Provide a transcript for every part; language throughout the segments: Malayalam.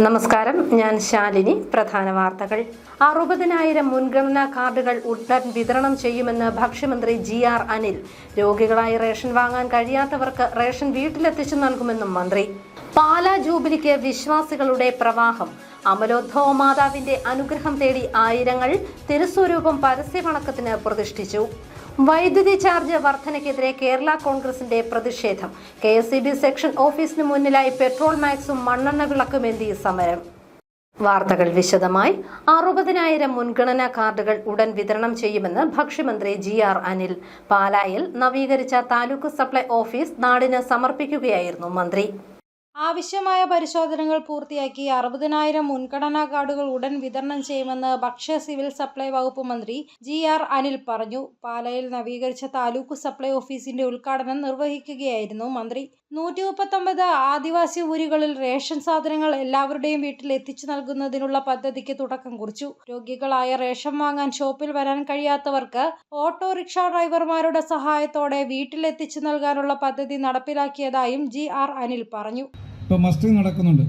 നമസ്കാരം, ഞാൻ ശാലിനി. പ്രധാന വാർത്തകൾ. 60,000 മുൻഗണനാ കാർഡുകൾ ഉടൻ വിതരണം ചെയ്യുമെന്ന് ഭക്ഷ്യമന്ത്രി GR അനിൽ. രോഗികളായി റേഷൻ വാങ്ങാൻ കഴിയാത്തവർക്ക് റേഷൻ വീട്ടിലെത്തിച്ചു നൽകുമെന്നും മന്ത്രി. പാലാ ജൂബിലിക്ക് വിശ്വാസികളുടെ പ്രവാഹം. അമലോദ്ഭവ മാതാവിന്റെ അനുഗ്രഹം തേടി ആയിരങ്ങൾ തിരുസ്വരൂപം പരസ്യവണക്കത്തിന് പ്രതിഷ്ഠിച്ചു. വൈദ്യുതി ചാർജ് വർധനയ്ക്കെതിരെ കേരള കോൺഗ്രസിന്റെ പ്രതിഷേധം. KSEB സെക്ഷൻ ഓഫീസിന് മുന്നിലായി പെട്രോൾ മാക്സും മണ്ണെണ്ണ വിളക്കുമേന്തി സമരം. വാർത്തകൾ വിശദമായി. 60,000 മുൻഗണനാ കാർഡുകൾ ഉടൻ വിതരണം ചെയ്യുമെന്ന് ഭക്ഷ്യമന്ത്രി GR അനിൽ. പാലായിൽ നവീകരിച്ച താലൂക്ക് സപ്ലൈ ഓഫീസ് നാടിന് സമർപ്പിക്കുകയായിരുന്നു മന്ത്രി. ആവശ്യമായ പരിശോധനകൾ പൂർത്തിയാക്കി 60,000 മുൻഗണനാ കാർഡുകൾ ഉടൻ വിതരണം ചെയ്യുമെന്ന് ഭക്ഷ്യ സിവിൽ സപ്ലൈ വകുപ്പ് മന്ത്രി GR അനിൽ പറഞ്ഞു. പാലായിൽ നവീകരിച്ച താലൂക്ക് സപ്ലൈ ഓഫീസിന്റെ ഉദ്ഘാടനം നിർവഹിക്കുകയായിരുന്നു മന്ത്രി. 139 ആദിവാസി ഊരുകളിൽ റേഷൻ സാധനങ്ങൾ എല്ലാവരുടെയും വീട്ടിൽ എത്തിച്ചു നൽകുന്നതിനുള്ള പദ്ധതിക്ക് തുടക്കം കുറിച്ചു. രോഗികളായ റേഷൻ വാങ്ങാൻ ഷോപ്പിൽ വരാൻ കഴിയാത്തവർക്ക് ഓട്ടോറിക്ഷ ഡ്രൈവർമാരുടെ സഹായത്തോടെ വീട്ടിലെത്തിച്ചു നൽകാനുള്ള പദ്ധതി നടപ്പിലാക്കിയതായും GR അനിൽ പറഞ്ഞു. ഇപ്പോൾ മസ്റ്ററിംഗ് നടക്കുന്നുണ്ട്.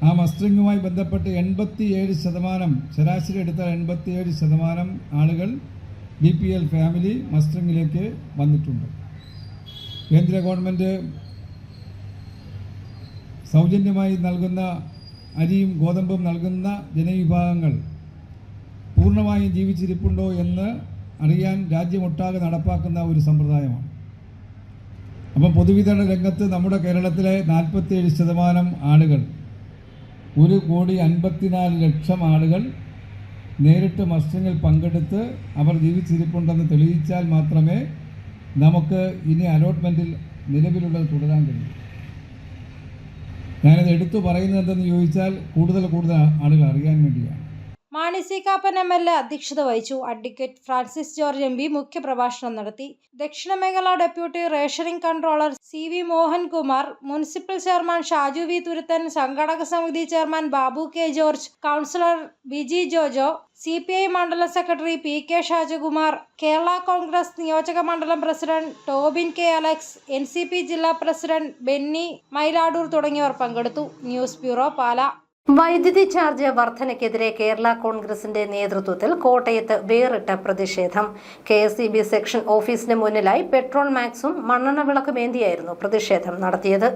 ആ മസ്റ്ററിങ്ങുമായി ബന്ധപ്പെട്ട് 87%, ശരാശരി എടുത്താൽ 87% ആളുകൾ BPL ഫാമിലി മസ്റ്ററിങ്ങിലേക്ക് വന്നിട്ടുണ്ട്. കേന്ദ്ര ഗവൺമെൻറ് സൗജന്യമായി നൽകുന്ന അരിയും ഗോതമ്പും നൽകുന്ന ജനവിഭാഗങ്ങൾ പൂർണ്ണമായും ജീവിച്ചിരിപ്പുണ്ടോ എന്ന് അറിയാൻ രാജ്യമൊട്ടാകെ നടപ്പാക്കുന്ന ഒരു സമ്പ്രദായമാണ്. അപ്പം പൊതുവിതരണ രംഗത്ത് നമ്മുടെ കേരളത്തിലെ 47% ആളുകൾ, 1,54,00,000 ആളുകൾ നേരിട്ട് മസ്റ്ററിങ്ങിൽ പങ്കെടുത്ത് അവർ ജീവിച്ചിരിപ്പുണ്ടെന്ന് തെളിയിച്ചാൽ മാത്രമേ നമുക്ക് ഇനി അലോട്ട്മെൻറ്റിൽ നിലവിലുള്ളത് തുടരാൻ കഴിയൂ. ഞാനത് എടുത്തു പറയുന്നത് എന്തെന്ന് ചോദിച്ചാൽ കൂടുതൽ ആളുകൾ അറിയാൻ വേണ്ടിയാണ്. മാണി സി കാപ്പൻ MLA അധ്യക്ഷത വഹിച്ചു. അഡ്വക്കേറ്റ് ഫ്രാൻസിസ് ജോർജ് MP മുഖ്യപ്രഭാഷണം നടത്തി. ദക്ഷിണ മേഖല deputy rationing controller CV Mohankumar, municipal chairman Shaju V Thuruthan, സംഘാടക സമിതി chairman Babu K George, councillor Biji Jojo, CPI മണ്ഡലം സെക്രട്ടറി PK ഷാജകുമാർ, കേരള കോൺഗ്രസ് നിയോജക മണ്ഡലം president Tobin K Alex, NCP ജില്ലാ പ്രസിഡന്റ് ബെന്നി മൈലാടൂർ തുടങ്ങിയവർ പങ്കെടുത്തു. News bureau, Pala. വൈദ്യുതി ചാർജ് വർധനയ്ക്കെതിരെ കേരള കോൺഗ്രസിന്റെ നേതൃത്വത്തിൽ കോട്ടയത്ത് വേറിട്ട പ്രതിഷേധം. KSEB സെക്ഷൻ ഓഫീസിന് മുന്നിലായി പെട്രോൾ മാക്സും മണ്ണെണ്ണ വിളക്കുമേന്തിയായിരുന്നു പ്രതിഷേധം നടത്തിയത്.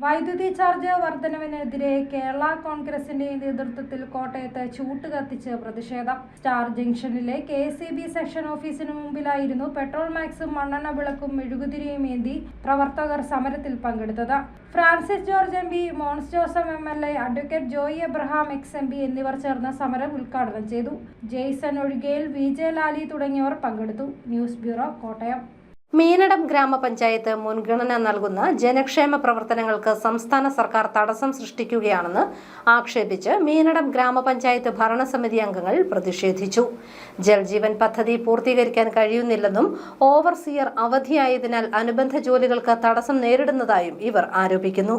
വൈദ്യുതി ചാർജ് വർധനവിനെതിരെ കേരള കോൺഗ്രസിന്റെ നേതൃത്വത്തിൽ കോട്ടയത്ത് ചൂട്ട് കത്തിച്ച് പ്രതിഷേധം. സ്റ്റാർ ജംഗ്ഷനിലെ KSEB സെക്ഷൻ ഓഫീസിന് മുമ്പിലായിരുന്നു പെട്രോൾ മാക്സും മണ്ണെണ്ണ വിളക്കും മെഴുകുതിരിയും ഏന്തി പ്രവർത്തകർ സമരത്തിൽ പങ്കെടുത്തത്. Francis George MP, Mons Joseph MLA, advocate Joy Abraham ex-MP എന്നിവർ ചേർന്ന് സമരം ഉദ്ഘാടനം ചെയ്തു. ജെയ്സൺ ഒഴികയിൽ VJ ലാലി തുടങ്ങിയവർ പങ്കെടുത്തു. News bureau, Kottayam. മീനടം ഗ്രാമപഞ്ചായത്ത് മുൻഗണന നൽകുന്ന ജനക്ഷേമ പ്രവർത്തനങ്ങൾക്ക് സംസ്ഥാന സർക്കാർ തടസ്സം സൃഷ്ടിക്കുകയാണെന്ന് ആക്ഷേപിച്ച് മീനടം ഗ്രാമപഞ്ചായത്ത് ഭരണസമിതി അംഗങ്ങൾ പ്രതിഷേധിച്ചു. ജൽജീവൻ പദ്ധതി പൂർത്തീകരിക്കാൻ കഴിയുന്നില്ലെന്നും ഓവർസിയർ അവധിയായതിനാൽ അനുബന്ധ ജോലികൾക്ക് തടസ്സം നേരിടുന്നതായും ഇവർ ആരോപിക്കുന്നു.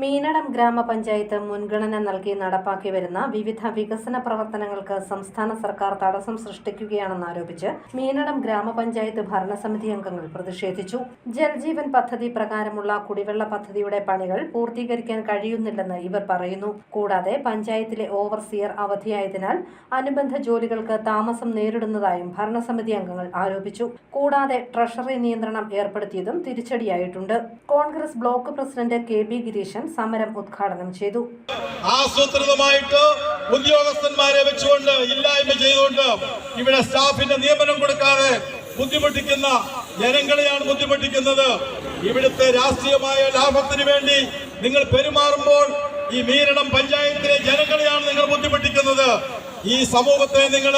മീനടം ഗ്രാമപഞ്ചായത്ത് മുൻഗണന നൽകി നടപ്പാക്കി വരുന്ന വിവിധ വികസന പ്രവർത്തനങ്ങൾക്ക് സംസ്ഥാന സർക്കാർ തടസ്സം സൃഷ്ടിക്കുകയാണെന്നാരോപിച്ച് മീനടം ഗ്രാമപഞ്ചായത്ത് ഭരണസമിതി അംഗങ്ങൾ പ്രതിഷേധിച്ചു. ജൽജീവൻ പദ്ധതി പ്രകാരമുള്ള കുടിവെള്ള പദ്ധതിയുടെ പണികൾ പൂർത്തീകരിക്കാൻ കഴിയുന്നില്ലെന്ന് ഇവർ പറയുന്നു. കൂടാതെ പഞ്ചായത്തിലെ ഓവർസിയർ അവധിയായതിനാൽ അനുബന്ധ ജോലികൾക്ക് താമസം നേരിടുന്നതായും ഭരണസമിതി അംഗങ്ങൾ ആരോപിച്ചു. കൂടാതെ ട്രഷറി നിയന്ത്രണം ഏർപ്പെടുത്തിയതും തിരിച്ചടിയായിട്ടുണ്ട്. Congress block president KB Gireeshan സമരം ഉദ്ഘാടനം ചെയ്തു. ആസൂത്രിതമായിട്ട് ഉദ്യോഗസ്ഥന്മാരെ വെച്ചുകൊണ്ട് ഇല്ലായ്മ ചെയ്തുകൊണ്ട് ഇവിടെ സ്റ്റാഫിന്റെ നിയമനം കൊടുക്കാതെ ബുദ്ധിമുട്ടിക്കുന്ന ജനങ്ങളെയാണ് ബുദ്ധിമുട്ടിക്കുന്നത്. ഇവിടുത്തെ രാഷ്ട്രീയമായ ലാഭത്തിന് വേണ്ടി നിങ്ങൾ പെരുമാറുമ്പോൾ ഈ മീനടം പഞ്ചായത്തിലെ ജനങ്ങളെയാണ് നിങ്ങൾ ബുദ്ധിമുട്ടിക്കുന്നത്. ഈ സമൂഹത്തെ നിങ്ങൾ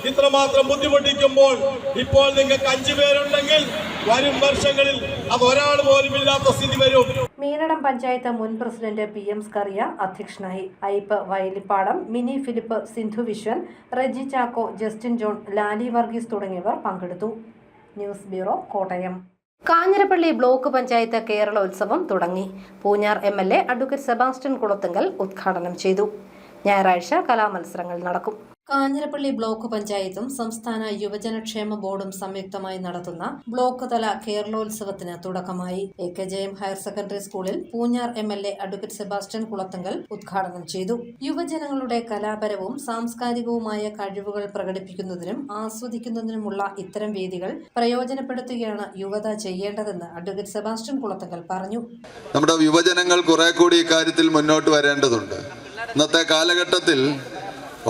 ഇത്രമാത്രം ബുദ്ധിമുട്ടിക്കുമ്പോൾ ഇപ്പോൾ നിങ്ങൾക്ക് 5 പേരുണ്ടെങ്കിൽ വരും വർഷങ്ങളിൽ അത് ഒരാൾ പോലും ഇല്ലാത്ത സ്ഥിതി വരും. മീനടം പഞ്ചായത്ത് മുൻ പ്രസിഡന്റ് PM സ്കറിയ അധ്യക്ഷനായി. ഐപ്പ് വയലിപ്പാടം, മിനി ഫിലിപ്പ്, സിന്ധു വിശ്വൻ, റെജി ചാക്കോ, ജസ്റ്റിൻ ജോൺ, ലാലി വർഗീസ് തുടങ്ങിയവർ പങ്കെടുത്തു. News bureau, Kottayam. Kanjirappally block panchayat Keralolsavam തുടങ്ങി. പൂഞ്ഞാർ MLA അഡ്വക്കേറ്റ് സെബാസ്റ്റ്യൻ കുളത്തുങ്കൽ ഉദ്ഘാടനം ചെയ്തു. ഞായറാഴ്ച കലാമത്സരങ്ങൾ നടക്കും. കാഞ്ഞിരപ്പള്ളി ബ്ലോക്ക് പഞ്ചായത്തും സംസ്ഥാന യുവജനക്ഷേമ ബോർഡും സംയുക്തമായി നടത്തുന്ന ബ്ലോക്ക് തല കേരളോത്സവത്തിന് തുടക്കമായി. AKJM ഹയർ സെക്കൻഡറി സ്കൂളിൽ Poonjar MLA advocate Sebastian Kulathunkal ഉദ്ഘാടനം ചെയ്തു. യുവജനങ്ങളുടെ കലാപരവും സാംസ്കാരികവുമായ കഴിവുകൾ പ്രകടിപ്പിക്കുന്നതിനും ആസ്വദിക്കുന്നതിനുമുള്ള ഇത്തരം വേദികൾ പ്രയോജനപ്പെടുത്തുകയാണ് യുവത ചെയ്യേണ്ടതെന്ന് അഡ്വക്കേറ്റ് സെബാസ്റ്റ്യൻ കുളത്തങ്കൽ പറഞ്ഞു. നമ്മുടെ യുവജനങ്ങൾ കുറെ കൂടി ഇക്കാര്യത്തിൽ മുന്നോട്ട് വരേണ്ടതുണ്ട്. ഇന്നത്തെ കാലഘട്ടത്തിൽ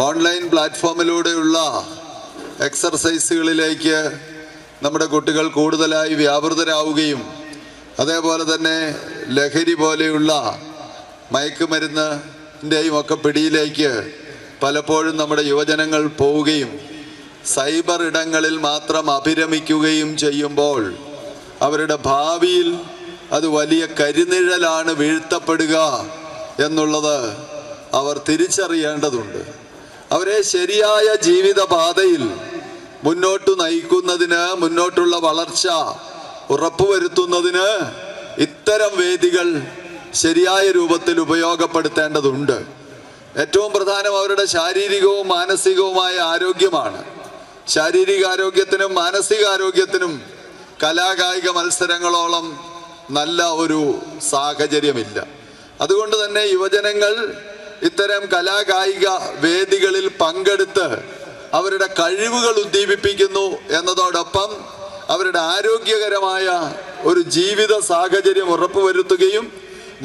ഓൺലൈൻ പ്ലാറ്റ്ഫോമിലൂടെയുള്ള എക്സർസൈസുകളിലേക്ക് നമ്മുടെ കുട്ടികൾ കൂടുതലായി വ്യാപൃതരാവുകയും അതേപോലെ തന്നെ ലഹരി പോലെയുള്ള മയക്കുമരുന്നിൻ്റെയും ഒക്കെ പിടിയിലേക്ക് പലപ്പോഴും നമ്മുടെ യുവജനങ്ങൾ പോവുകയും സൈബർ ഇടങ്ങളിൽ മാത്രം അഭിരമിക്കുകയും ചെയ്യുമ്പോൾ അവരുടെ ഭാവിയിൽ അത് വലിയ കരിനിഴലാണ് വീഴ്ത്തപ്പെടുക എന്നുള്ളത് അവർ തിരിച്ചറിയേണ്ടതുണ്ട്. അവരെ ശരിയായ ജീവിതപാതയിൽ മുന്നോട്ട് നയിക്കുന്നതിന്, മുന്നോട്ടുള്ള വളർച്ച ഉറപ്പുവരുത്തുന്നതിന് ഇത്തരം വേദികൾ ശരിയായ രൂപത്തിൽ ഉപയോഗപ്പെടുത്തേണ്ടതുണ്ട്. ഏറ്റവും പ്രധാനം അവരുടെ ശാരീരികവും മാനസികവുമായ ആരോഗ്യമാണ്. ശാരീരികാരോഗ്യത്തിനും മാനസികാരോഗ്യത്തിനും കലാകായിക മത്സരങ്ങളോളം നല്ല ഒരു സാഹചര്യമില്ല. അതുകൊണ്ട് തന്നെ യുവജനങ്ങൾ ഇത്തരം കലാകായിക വേദികളിൽ പങ്കെടുത്ത് അവരുടെ കഴിവുകൾ ഉദ്ദീപിപ്പിക്കുന്നു എന്നതോടൊപ്പം അവരുടെ ആരോഗ്യകരമായ ഒരു ജീവിത സാഹചര്യം ഉറപ്പുവരുത്തുകയും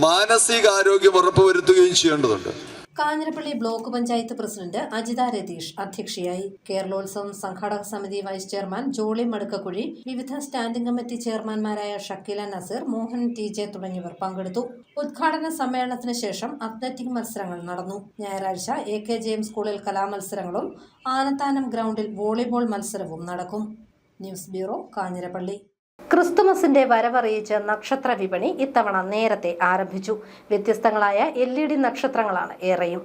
മാനസികാരോഗ്യം ഉറപ്പുവരുത്തുകയും ചെയ്യേണ്ടതുണ്ട്. കാഞ്ഞിരപ്പള്ളി ബ്ലോക്ക് പഞ്ചായത്ത് പ്രസിഡന്റ് അജിത രതീഷ് അധ്യക്ഷയായി. കേരളോത്സവം സംഘാടക സമിതി വൈസ് ചെയർമാൻ ജോളി മടുക്കക്കുഴി, വിവിധ സ്റ്റാൻഡിംഗ് കമ്മിറ്റി ചെയർമാൻമാരായ ഷക്കീല നസീർ, മോഹൻ TJ തുടങ്ങിയവർ പങ്കെടുത്തു. ഉദ്ഘാടന സമ്മേളനത്തിന് ശേഷം അത്ലറ്റിക് മത്സരങ്ങൾ നടന്നു. ഞായറാഴ്ച AKJM സ്കൂളിൽ കലാമത്സരങ്ങളും ആനത്താനം ഗ്രൗണ്ടിൽ വോളിബോൾ മത്സരവും നടക്കും. News bureau, Kanjirappally. ക്രിസ്തുമസിന്റെ വരവറിയിച്ച് നക്ഷത്ര വിപണി ഇത്തവണ നേരത്തെ ആരംഭിച്ചു. വ്യത്യസ്തങ്ങളായ LED നക്ഷത്രങ്ങളാണ് ഏറെയും.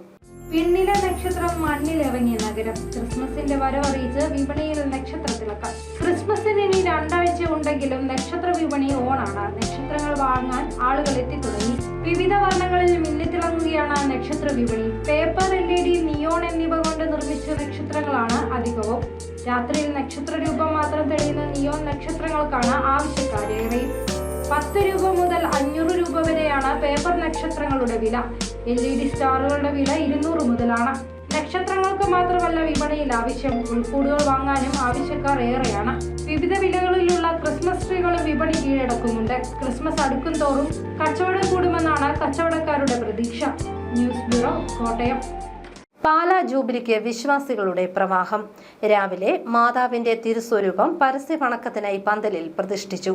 പിന്നിലെ നക്ഷത്രം മണ്ണിലിറങ്ങിയ നഗരം. ക്രിസ്മസിന്റെ വരവറിയിച്ച് വിപണിയിൽ നക്ഷത്രത്തിളക്കം. ക്രിസ്മസിന് ഇനി 2 ആഴ്ച ഉണ്ടെങ്കിലും നക്ഷത്ര വിപണി ഓണാണ്. നക്ഷത്രങ്ങൾ വാങ്ങാൻ ആളുകൾ എത്തിത്തുടങ്ങി. വിവിധ വർണ്ണങ്ങളിൽ മിന്നിത്തിളങ്ങുകയാണ് നക്ഷത്ര വിപണി. പേപ്പർ, LED, നിയോൺ എന്നിവ കൊണ്ട് നിർമ്മിച്ച നക്ഷത്രങ്ങളാണ് അധികവും. രാത്രിയിൽ നക്ഷത്ര രൂപം മാത്രം തെളിയുന്ന നിയോൺ നക്ഷത്രങ്ങൾക്കാണ് ആവശ്യക്കാരേറെ. 10 രൂപ മുതൽ 500 രൂപ വരെയാണ് പേപ്പർ നക്ഷത്രങ്ങളുടെ വില. LED സ്റ്റാറുകളുടെ വില 200 മുതലാണ്. നക്ഷത്രങ്ങൾക്ക് മാത്രമല്ല വിപണിയിൽ ആവശ്യം. ഉൾക്കൂടുകൾ വാങ്ങാനും ആവശ്യക്കാർ ഏറെയാണ്. വിവിധ വിലകളിലുള്ള ക്രിസ്മസ് ട്രീകളും വിപണി കീഴടക്കുന്നുണ്ട്. ക്രിസ്മസ് അടുക്കും തോറും കച്ചവടം കൂടുമെന്നാണ് കച്ചവടക്കാരുടെ പ്രതീക്ഷ. News bureau, Kottayam. പാലാ ജൂബിലിക്ക് വിശ്വാസികളുടെ പ്രവാഹം. രാവിലെ മാതാവിന്റെ തിരുസ്വരൂപം പരസ്യവണക്കത്തിനായി പന്തലിൽ പ്രതിഷ്ഠിച്ചു.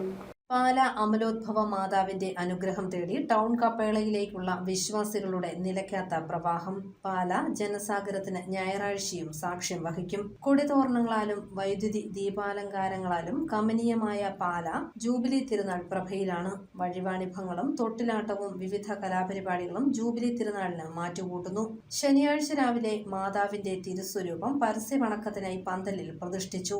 പാലാ അമലോദ്ഭവ മാതാവിന്റെ അനുഗ്രഹം തേടി ടൗൺ കപ്പേളയിലേക്കുള്ള വിശ്വാസികളുടെ നിലയ്ക്കാത്ത പ്രവാഹം പാലാ ജനസാഗരത്തിന് ഞായറാഴ്ചയും സാക്ഷ്യം വഹിക്കും. കൊടിതോരണങ്ങളാലും വൈദ്യുതി ദീപാലങ്കാരങ്ങളാലും കമനീയമായ പാലാ ജൂബിലി തിരുനാൾ പ്രഭയിലാണ്. വഴിവാണിഭങ്ങളും തൊട്ടിലാട്ടവും വിവിധ കലാപരിപാടികളും ജൂബിലി തിരുനാളിന് മാറ്റുകൂട്ടുന്നു. ശനിയാഴ്ച രാവിലെ മാതാവിന്റെ തിരുസ്വരൂപം പരസ്യവണക്കത്തിനായി പന്തലിൽ പ്രതിഷ്ഠിച്ചു.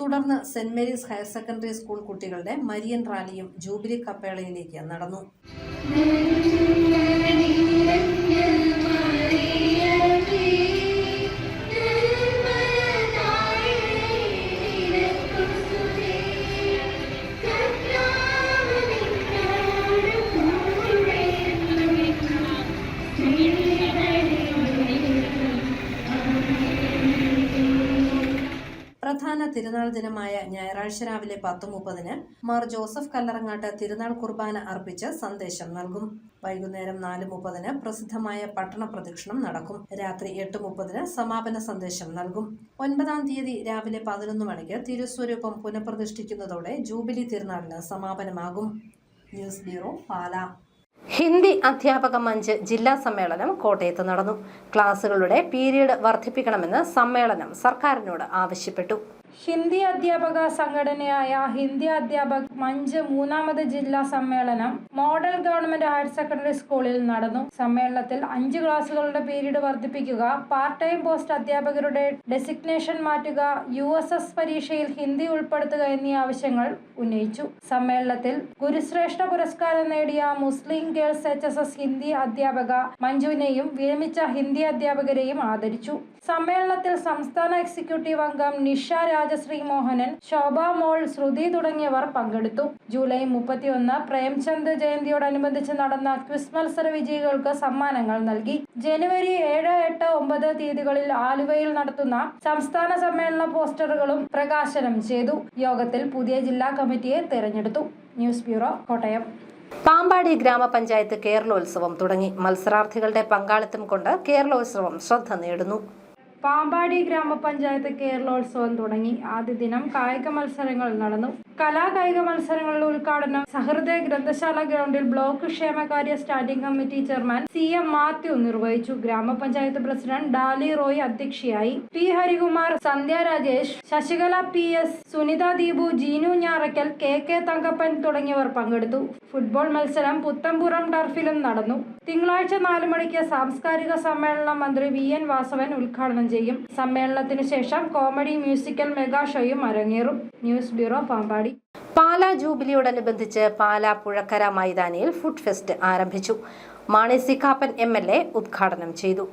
തുടർന്ന് saint Mary's higher secondary school കുട്ടികളുടെ മരിയൻ റാലിയും ജൂബിലി കപ്പേളയിലേക്ക് നടന്നു. പ്രധാന തിരുനാൾ ദിനമായ ഞായറാഴ്ച രാവിലെ 10:30 മാർ ജോസഫ് കല്ലറങ്ങാട്ട് തിരുനാൾ കുർബാന അർപ്പിച്ച് സന്ദേശം നൽകും. വൈകുന്നേരം 4:30 പ്രസിദ്ധമായ പട്ടണ പ്രദക്ഷിണം നടക്കും. രാത്രി 8:30 സമാപന സന്ദേശം നൽകും. 9-ാം തീയതി രാവിലെ 11 മണിക്ക് തിരുസ്വരൂപം പുനഃപ്രതിഷ്ഠിക്കുന്നതോടെ ജൂബിലി തിരുനാളിന് സമാപനമാകും. News bureau, Pala. ഹിന്ദി അധ്യാപക മഞ്ച് ജില്ലാ സമ്മേളനം കോട്ടയത്ത് നടന്നു. ക്ലാസുകളുടെ പീരീഡ് വർദ്ധിപ്പിക്കണമെന്ന് സമ്മേളനം സർക്കാരിനോട് ആവശ്യപ്പെട്ടു. ഹിന്ദി അധ്യാപക സംഘടനയായ ഹിന്ദി അധ്യാപക് മഞ്ച് 3ാമത് ജില്ലാ സമ്മേളനം മോഡൽ ഗവൺമെന്റ് ഹയർ സെക്കൻഡറി സ്കൂളിൽ നടന്നു. സമ്മേളനത്തിൽ 5 ക്ലാസുകളുടെ പീരീഡ് വർദ്ധിപ്പിക്കുക, പാർട്ട് ടൈം പോസ്റ്റ് അധ്യാപകരുടെ ഡെസിഗ്നേഷൻ മാറ്റുക, USS പരീക്ഷയിൽ ഹിന്ദി ഉൾപ്പെടുത്തുക എന്നീ ആവശ്യങ്ങൾ ഉന്നയിച്ചു. സമ്മേളനത്തിൽ ഗുരുശ്രേഷ്ഠ പുരസ്കാരം നേടിയ മുസ്ലിം ഗേൾസ് HSS ഹിന്ദി അധ്യാപക മഞ്ജുവിനെയും വിരമിച്ച ഹിന്ദി അധ്യാപകരെയും ആദരിച്ചു. സമ്മേളനത്തിൽ സംസ്ഥാന എക്സിക്യൂട്ടീവ് അംഗം നിഷ രാജശ്രീ മോഹനൻ, ശോഭ മോൾ, ശ്രുതി തുടങ്ങിയവർ പങ്കെടുത്തു. ജൂലൈ 31 പ്രേംചന്ദ് ജയന്തിയോടനുബന്ധിച്ച് നടന്ന ക്വിസ് മത്സര വിജയികൾക്ക് സമ്മാനങ്ങൾ നൽകി. ജനുവരി 7, 8, 9 തീയതികളിൽ ആലുവയിൽ നടത്തുന്ന സംസ്ഥാന സമ്മേളന പോസ്റ്ററുകളും പ്രകാശനം ചെയ്തു. യോഗത്തിൽ പുതിയ ജില്ലാ കമ്മിറ്റിയെ തെരഞ്ഞെടുത്തു. News bureau, Kottayam. പാമ്പാടി ഗ്രാമപഞ്ചായത്ത് കേരളോത്സവം തുടങ്ങി. മത്സരാർത്ഥികളുടെ പങ്കാളിത്തം കൊണ്ട് കേരളോത്സവം ശ്രദ്ധ നേടുന്നു. പാമ്പാടി ഗ്രാമപഞ്ചായത്ത് കേരളോത്സവം തുടങ്ങി. ആദ്യ ദിനം കായിക മത്സരങ്ങൾ നടന്നു. കലാകായിക മത്സരങ്ങളുടെ ഉദ്ഘാടനം സഹൃദയ ഗ്രന്ഥശാല ഗ്രൗണ്ടിൽ ബ്ലോക്ക് ക്ഷേമകാര്യ standing committee chairman CM Mathew നിർവഹിച്ചു. ഗ്രാമപഞ്ചായത്ത് പ്രസിഡന്റ് ഡാലി റോയ് അധ്യക്ഷയായി. P ഹരികുമാർ, സന്ധ്യ രാജേഷ്, ശശികല PS, സുനിത ദീപു, ജീനു ഞാറക്കൽ, KK തങ്കപ്പൻ തുടങ്ങിയവർ പങ്കെടുത്തു. ഫുട്ബോൾ മത്സരം പുത്തമ്പുറം ടർഫിലും നടന്നു. തിങ്കളാഴ്ച 4 മണിക്ക് സാംസ്കാരിക സമ്മേളനം മന്ത്രി VN വാസവൻ ഉദ്ഘാടനം ചെയ്യും. സമ്മേളനത്തിനു ശേഷം കോമഡി മ്യൂസിക്കൽ മെഗാ ഷോയും അരങ്ങേറും. News bureau, Pampady. പാലാ ജൂബിലിയോടനുബന്ധിച്ച് പാലാ പുഴക്കര മൈതാനിയിൽ ഫുഡ് ഫെസ്റ്റ് ആരംഭിച്ചു. മാണി സി കാപ്പൻ MLA ഉദ്ഘാടനം ചെയ്തു.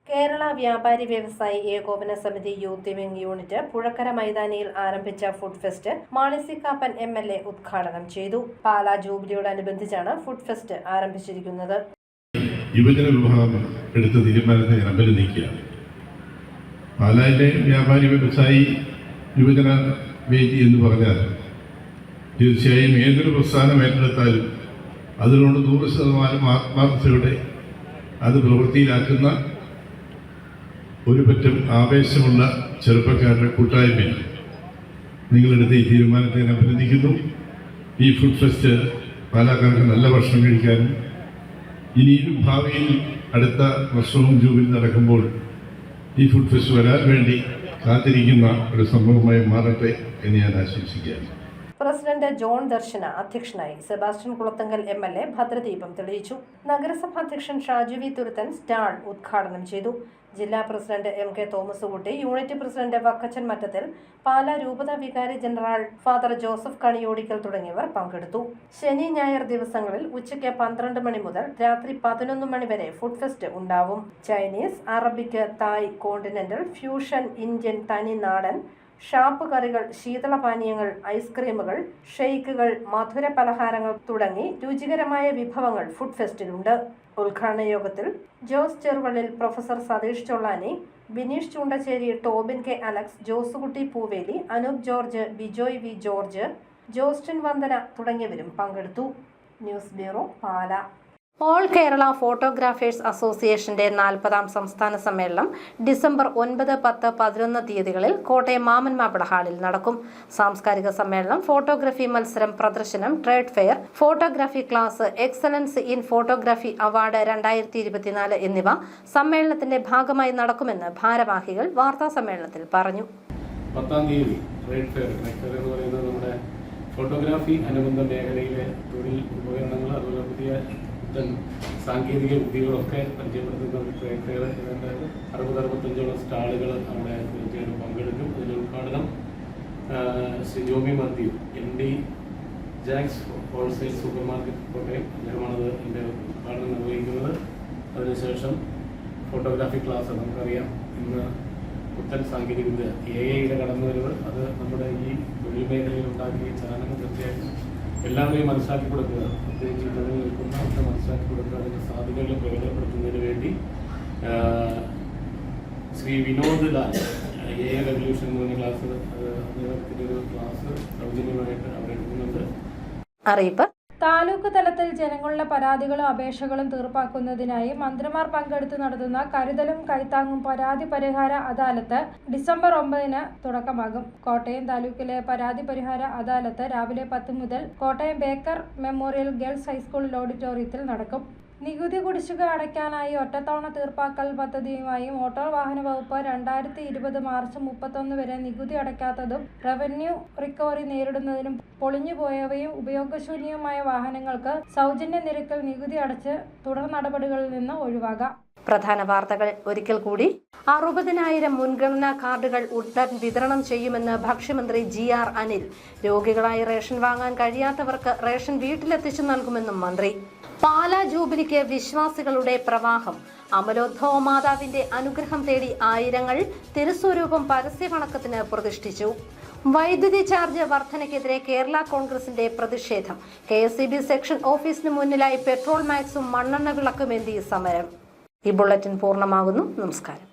കേരള വ്യാപാരി വ്യവസായി ഏകോപന സമിതി യൂത്ത് വിംഗ് യൂണിറ്റ് പുഴക്കര മൈതാനിയിൽ ആരംഭിച്ച food fest Mani C Kappan MLA ഉദ്ഘാടനം ചെയ്തു. പാലാ ജൂബിലിയോടനുബന്ധിച്ചാണ് ഫുഡ് ഫെസ്റ്റ് ആരംഭിച്ചിരിക്കുന്നത്. യുവജന വിഭാഗം എടുത്ത തീരുമാനത്തെ ഞാൻ അഭിനന്ദിക്കുകയാണ്. പാലായിലെ വ്യാപാരി വ്യവസായി യുവജന വേദി എന്ന് പറഞ്ഞാൽ തീർച്ചയായും ഏതൊരു പ്രസ്ഥാനം ഏറ്റെടുത്താലും അതിനോട് 100% ആത്മാർത്ഥതയോടെ അത് പ്രവൃത്തിയിലാക്കുന്ന ഒരു പറ്റം ആവേശമുള്ള ചെറുപ്പക്കാരുടെ കൂട്ടായ്മയാണ്. നിങ്ങളെടുത്ത ഈ തീരുമാനത്തെ ഞാൻ അഭിനന്ദിക്കുന്നു. ഈ ഫുഡ് ഫെസ്റ്റ് പാലക്കാർക്ക് നല്ല ഭക്ഷണം കഴിക്കാനും ഇനിയും ഭാവിയിൽ അടുത്ത വർഷവും ജൂബിലി നടക്കുമ്പോൾ ഈ ഫുഡ് ഫെസ്റ്റ് വരാൻ വേണ്ടി കാത്തിരിക്കുന്ന ഒരു സംഭവമായി മാറട്ടെ എന്ന് ഞാൻ ആശംസിക്കുകയാണ്. പ്രസിഡന്റ് ജോൺ ദർശന അധ്യക്ഷനായി. സെബാസ്റ്റ്യൻ കുളത്തങ്കൽ MLA ഭദ്രദീപം തെളിയിച്ചു. നഗരസഭാ അധ്യക്ഷൻ ഷാജു വി തുരുത്തൻ സ്റ്റാൾ ഉദ്ഘാടനം ചെയ്തു. ജില്ലാ പ്രസിഡന്റ് MK തോമസ് കുട്ടി, യൂണിറ്റ് പ്രസിഡന്റ് വക്കച്ചൻ മറ്റത്തിൽ, പാലാ രൂപത വികാരി ജനറൽ ഫാദർ ജോസഫ് കണിയോടിക്കൽ തുടങ്ങിയവർ പങ്കെടുത്തു. ശനി ഞായർ ദിവസങ്ങളിൽ ഉച്ചയ്ക്ക് 12 മണി മുതൽ രാത്രി 11 മണി വരെ ഫുഡ് ഫെസ്റ്റ് ഉണ്ടാവും. ചൈനീസ്, അറബിക്, തായ്, കോണ്ടിനെന്റൽ, ഫ്യൂഷൻ, ഇന്ത്യൻ, തനി നാടൻ, ഷാപ്പ് കറികൾ, ശീതളപാനീയങ്ങൾ, ഐസ്ക്രീമുകൾ, ഷെയ്ക്കുകൾ, മധുര പലഹാരങ്ങൾ തുടങ്ങി രുചികരമായ വിഭവങ്ങൾ ഫുഡ് ഫെസ്റ്റിലുണ്ട്. ഉദ്ഘാടന യോഗത്തിൽ Jose Cheruvallil, professor Satheesh Chollani, Bineesh Choondassery, Tobin K Alex, Josekutty Pooveli, Anoop George, Bijoy V George, Jostin Vandana തുടങ്ങിയവരും പങ്കെടുത്തു. News bureau, Pala. All Kerala photographers അസോസിയേഷന്റെ 40ാം സംസ്ഥാന സമ്മേളനം ഡിസംബർ 9, 10, 11 തീയതികളിൽ കോട്ടയം മാമൻ മാപ്പിള ഹാളിൽ നടക്കും. സാംസ്കാരിക സമ്മേളനം, ഫോട്ടോഗ്രാഫി മത്സരം, പ്രദർശനം, trade fair, photography class, excellence in photography award 2024 എന്നിവ സമ്മേളനത്തിന്റെ ഭാഗമായി നടക്കുമെന്ന് ഭാരവാഹികൾ വാർത്താ സമ്മേളനത്തിൽ പറഞ്ഞു. 10-ാം തീയതി ട്രേഡ് ഫെയർ എന്ന് പറയുന്നത് നമ്മുടെ ഫോട്ടോഗ്രാഫി അനുബന്ധ മേഖലയിലെ തൊഴിൽ ഉപകരണങ്ങൾ, അതുപോലെ പുതിയ സാങ്കേതിക വിദ്യകളൊക്കെ പരിചയപ്പെടുത്തുന്ന ഒരു ട്രേഡ് ഫെയർ. ഏതാണ്ട് 60-65ഓളം സ്റ്റാളുകൾ അവിടെ തീർച്ചയായിട്ടും പങ്കെടുക്കും. ഇതിൻ്റെ ഉദ്ഘാടനം Shri Jomy Mathew, MD Jacks wholesale super market Kottayam, അദ്ദേഹമാണത് ഇതിൻ്റെ ഉദ്ഘാടനം നിർവഹിക്കുന്നത്. അതിനുശേഷം ഫോട്ടോഗ്രാഫി ക്ലാസ്. നമുക്കറിയാം ഇന്ന് പുത്തൻ സാങ്കേതികവിദ്യ AI കടന്നുവരവ്, അത് നമ്മുടെ ഈ തൊഴിൽ മേഖലയിൽ ഉണ്ടാക്കിയ ചലനങ്ങൾ തീർച്ചയായിട്ടും എല്ലാവരെയും മനസ്സിലാക്കി കൊടുക്കുക, പ്രത്യേകിച്ച് ഇടങ്ങളിൽ നിൽക്കുന്നവർക്ക് മനസ്സിലാക്കി കൊടുക്കുക, അതിൻ്റെ സാധ്യതകൾ പ്രയോജനപ്പെടുത്തുന്നതിന് വേണ്ടി ശ്രീ വിനോദ് ലാൽ AI റെവല്യൂഷൻ എന്ന് പറഞ്ഞ ക്ലാസ്, അദ്ദേഹത്തിൻ്റെ ഒരു ക്ലാസ് സൗജന്യമായിട്ട് അവരെടുക്കുന്നുണ്ട്. അറിയിപ്പ്. താലൂക്ക് തലത്തിൽ ജനങ്ങളുടെ പരാതികളും അപേക്ഷകളും തീർപ്പാക്കുന്നതിനായി മന്ത്രിമാർ പങ്കെടുത്ത് നടത്തുന്ന കരുതലും കൈത്താങ്ങും പരാതി പരിഹാര അദാലത്ത് ഡിസംബർ 9 തുടക്കമാകും. കോട്ടയം താലൂക്കിലെ പരാതി പരിഹാര അദാലത്ത് രാവിലെ 10 മുതൽ Kottayam Baker memorial girls high school ഓഡിറ്റോറിയത്തിൽ നടക്കും. നികുതി കുടിശ്ശിക അടയ്ക്കാനായി ഒറ്റത്തവണ തീർപ്പാക്കൽ പദ്ധതിയുമായി മോട്ടോർ വാഹന വകുപ്പ് 2020 മാർച്ച് 31 വരെ നികുതി അടയ്ക്കാത്തതും റവന്യൂ റിക്കവറി നേരിടുന്നതിനും പൊളിഞ്ഞുപോയവയും ഉപയോഗശൂന്യവുമായ വാഹനങ്ങൾക്ക് സൗജന്യ നിരക്കിൽ നികുതി അടച്ച് തുടർ നടപടികളിൽ നിന്ന് ഒഴിവാകാം. പ്രധാന വാർത്തകൾ ഒരിക്കൽ കൂടി. 60,000 മുൻഗണനാ കാർഡുകൾ ഉടൻ വിതരണം ചെയ്യുമെന്ന് ഭക്ഷ്യമന്ത്രി GR അനിൽ. രോഗികളായി റേഷൻ വാങ്ങാൻ കഴിയാത്തവർക്ക് റേഷൻ വീട്ടിലെത്തിച്ചു നൽകുമെന്നും മന്ത്രി. പാലാ ജൂബിലിക്ക് വിശ്വാസികളുടെ പ്രവാഹം. അമലോദ്ഭവ മാതാവിന്റെ അനുഗ്രഹം തേടി ആയിരങ്ങൾ തിരുസ്വരൂപം പരസ്യവണക്കത്തിന് പ്രതിഷ്ഠിച്ചു. വൈദ്യുതി ചാർജ് വർധനയ്ക്കെതിരെ കേരള കോൺഗ്രസിന്റെ പ്രതിഷേധം. KSEB സെക്ഷൻ ഓഫീസിന് മുന്നിലായി പെട്രോൾ മാക്സും മണ്ണെണ്ണ വിളക്കുമേന്തി സമരം. ഈ ബുള്ളറ്റിൻ പൂർണ്ണമാകുന്നു. നമസ്കാരം.